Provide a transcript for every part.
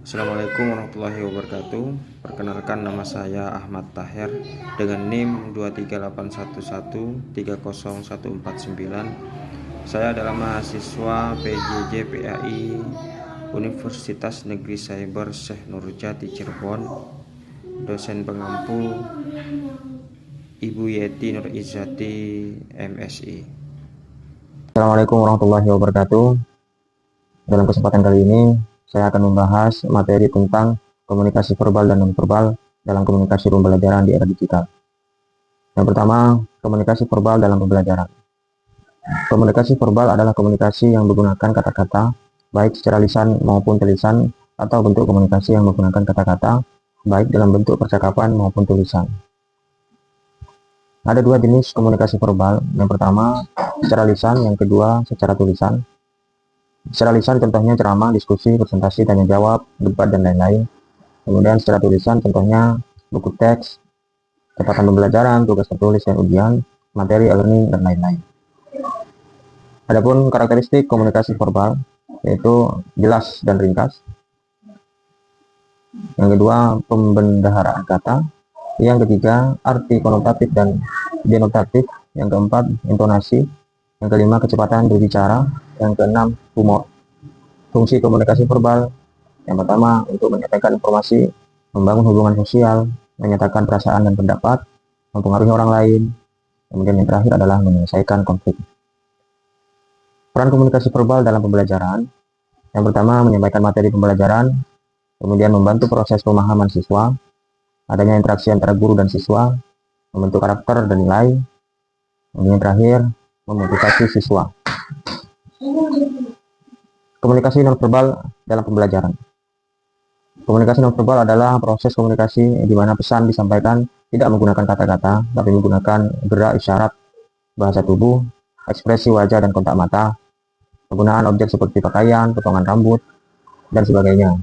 Assalamualaikum warahmatullahi wabarakatuh. Perkenalkan, nama saya Ahmad Taher dengan NIM 23811301449. Saya adalah mahasiswa PJJ PAI Universitas Negeri Cyber Syekh Nurjati Cirebon. Dosen pengampu Ibu Yeti Nur Izzati MSI. Assalamualaikum warahmatullahi wabarakatuh. Dalam kesempatan kali ini saya akan membahas materi tentang komunikasi verbal dan non-verbal dalam komunikasi pembelajaran di era digital. Yang pertama, komunikasi verbal dalam pembelajaran. Komunikasi verbal adalah komunikasi yang menggunakan kata-kata, baik secara lisan maupun tulisan, atau bentuk komunikasi yang menggunakan kata-kata, baik dalam bentuk percakapan maupun tulisan. Ada dua jenis komunikasi verbal. Yang pertama, secara lisan, yang kedua, secara tulisan. Secara lisan contohnya ceramah, diskusi, presentasi, tanya jawab, debat, dan lain-lain. Kemudian secara tulisan contohnya buku teks, catatan pembelajaran, tugas tertulis dan ujian, materi e-learning, dan lain-lain. Adapun karakteristik komunikasi verbal yaitu jelas dan ringkas. Yang kedua, pembendaharaan kata. Yang ketiga, arti konotatif dan denotatif. Yang keempat, intonasi. Yang kelima, kecepatan berbicara. Yang keenam, humor. Fungsi komunikasi verbal yang pertama, untuk menyampaikan informasi, membangun hubungan sosial, menyatakan perasaan dan pendapat, mempengaruhi orang lain. Kemudian yang terakhir adalah menyelesaikan konflik. Peran komunikasi verbal dalam pembelajaran. Yang pertama, menyampaikan materi pembelajaran, kemudian membantu proses pemahaman siswa, adanya interaksi antara guru dan siswa, membentuk karakter dan nilai, kemudian terakhir, memotivasi siswa. Komunikasi nonverbal dalam pembelajaran. Komunikasi nonverbal adalah proses komunikasi di mana pesan disampaikan tidak menggunakan kata-kata, tapi menggunakan gerak isyarat, bahasa tubuh, ekspresi wajah dan kontak mata, penggunaan objek seperti pakaian, potongan rambut, dan sebagainya.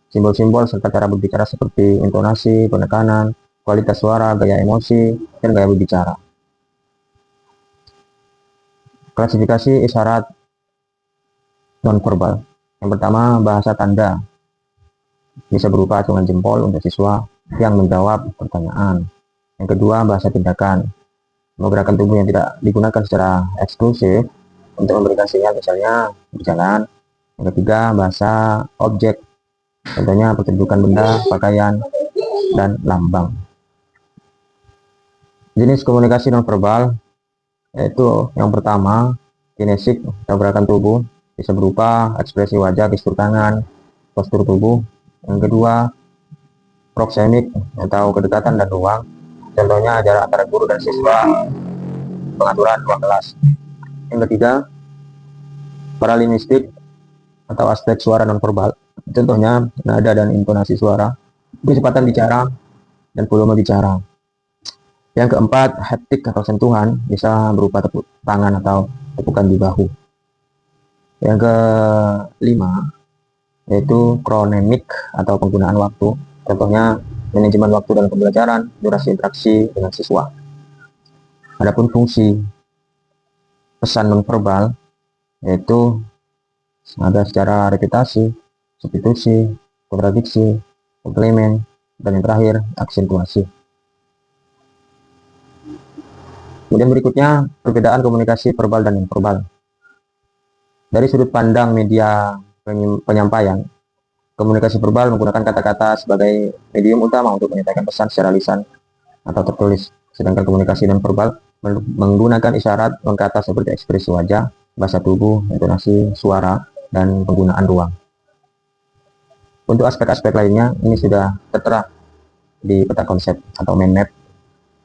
Simbol-simbol serta cara berbicara seperti intonasi, penekanan, kualitas suara, gaya emosi, dan gaya berbicara. Klasifikasi isyarat nonverbal. Yang pertama, bahasa tanda. Bisa berupa acungan jempol untuk siswa yang menjawab pertanyaan. Yang kedua, bahasa tindakan. Menggerakkan tubuh yang tidak digunakan secara eksklusif untuk memberikan sinyal, misalnya berjalan. Yang ketiga, bahasa objek. Contohnya pertunjukan benda, pakaian, dan lambang. Jenis komunikasi nonverbal yaitu yang pertama, kinesik atau gerakan tubuh, bisa berupa ekspresi wajah, gestur tangan, postur tubuh. Yang kedua, proksemik atau kedekatan dan ruang, contohnya jarak antara guru dan siswa, pengaturan ruang kelas. Yang ketiga, paralinistik atau aspek suara nonverbal, contohnya nada dan intonasi suara, kecepatan bicara, dan volume bicara. Yang keempat, haptik atau sentuhan, bisa berupa tepuk tangan atau tepukan di bahu. Yang kelima, yaitu kronemik atau penggunaan waktu, contohnya manajemen waktu dalam pembelajaran, durasi interaksi dengan siswa. Adapun fungsi pesan nonverbal yaitu ada secara repetisi, substitusi, kontradiksi, komplement, dan yang terakhir aksentuasi. Kemudian berikutnya, perbedaan komunikasi verbal dan nonverbal. Dari sudut pandang media penyampaian, komunikasi verbal menggunakan kata-kata sebagai medium utama untuk menyampaikan pesan secara lisan atau tertulis. Sedangkan komunikasi nonverbal menggunakan isyarat non-kata seperti ekspresi wajah, bahasa tubuh, intonasi, suara, dan penggunaan ruang. Untuk aspek-aspek lainnya, ini sudah tertera di peta konsep atau mind map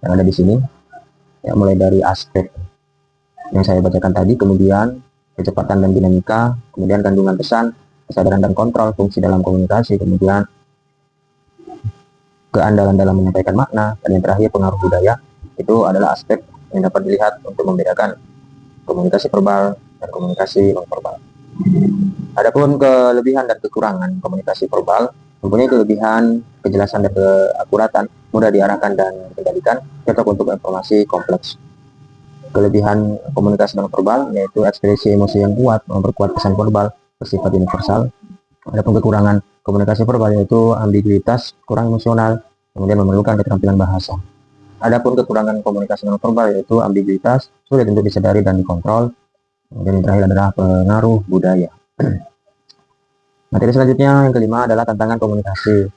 yang ada di sini. Ya, mulai dari aspek yang saya bacakan tadi, kemudian kecepatan dan dinamika, kemudian kandungan pesan, kesadaran dan kontrol, fungsi dalam komunikasi, kemudian keandalan dalam menyampaikan makna, dan yang terakhir pengaruh budaya. Itu adalah aspek yang dapat dilihat untuk membedakan komunikasi verbal dan komunikasi nonverbal. Adapun kelebihan dan kekurangan komunikasi verbal, mempunyai kelebihan, kejelasan dan keakuratan, mudah diarahkan dan dikendalikan, cocok untuk informasi kompleks. Kelebihan komunikasi nonverbal yaitu ekspresi emosi yang kuat, memperkuat pesan verbal, bersifat universal. Adapun kekurangan komunikasi verbal yaitu ambiguitas, kurang emosional, kemudian memerlukan keterampilan bahasa. Adapun kekurangan komunikasi nonverbal yaitu ambiguitas, sulit untuk disadari dan dikontrol. Kemudian yang terakhir adalah pengaruh budaya. Materi selanjutnya yang kelima adalah tantangan komunikasi.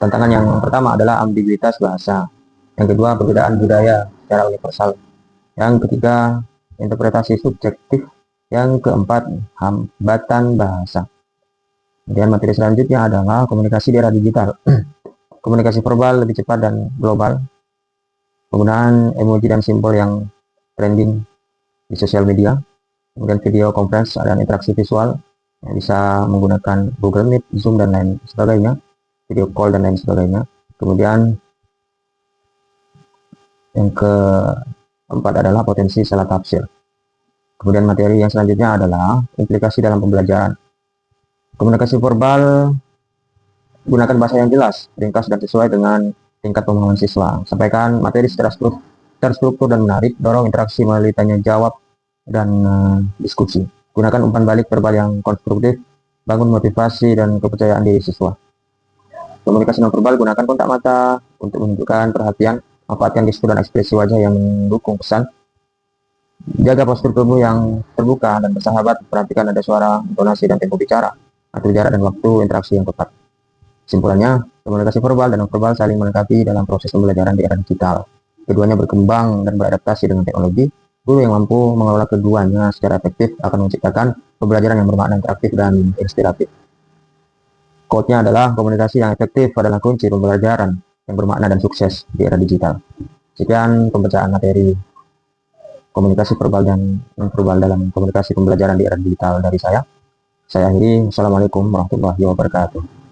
Tantangan yang pertama adalah ambiguitas bahasa. Yang kedua, perbedaan budaya secara universal. Yang ketiga, interpretasi subjektif. Yang keempat, hambatan bahasa. Kemudian materi selanjutnya adalah komunikasi di era digital. Komunikasi verbal lebih cepat dan global. Penggunaan emoji dan simbol yang trending di sosial media. Kemudian video conference dan interaksi visual yang bisa menggunakan Google Meet, Zoom dan lain sebagainya, video call dan lain sebagainya. Kemudian yang keempat adalah potensi salah tafsir. Kemudian materi yang selanjutnya adalah implikasi dalam pembelajaran. Komunikasi verbal gunakan bahasa yang jelas, ringkas dan sesuai dengan tingkat pemahaman siswa. Sampaikan materi secara terstruktur dan menarik, dorong interaksi melalui tanya jawab dan diskusi. Gunakan umpan balik verbal yang konstruktif, bangun motivasi dan kepercayaan diri siswa. Komunikasi nonverbal, gunakan kontak mata untuk menunjukkan perhatian, manfaatkan gestur dan ekspresi wajah yang mendukung pesan. Jaga postur tubuh yang terbuka dan bersahabat, perhatikan ada suara, intonasi dan tempo bicara, atur jarak dan waktu interaksi yang tepat. Kesimpulannya, komunikasi verbal dan nonverbal saling melengkapi dalam proses pembelajaran di era digital. Keduanya berkembang dan beradaptasi dengan teknologi. Guru yang mampu mengelola keduanya secara efektif akan menciptakan pembelajaran yang bermakna, interaktif, dan inspiratif. Quote-nya adalah, komunikasi yang efektif adalah kunci pembelajaran yang bermakna dan sukses di era digital. Sekian pembacaan materi komunikasi verbal dan nonverbal dalam komunikasi pembelajaran di era digital dari saya. Saya akhiri. Assalamualaikum warahmatullahi wabarakatuh.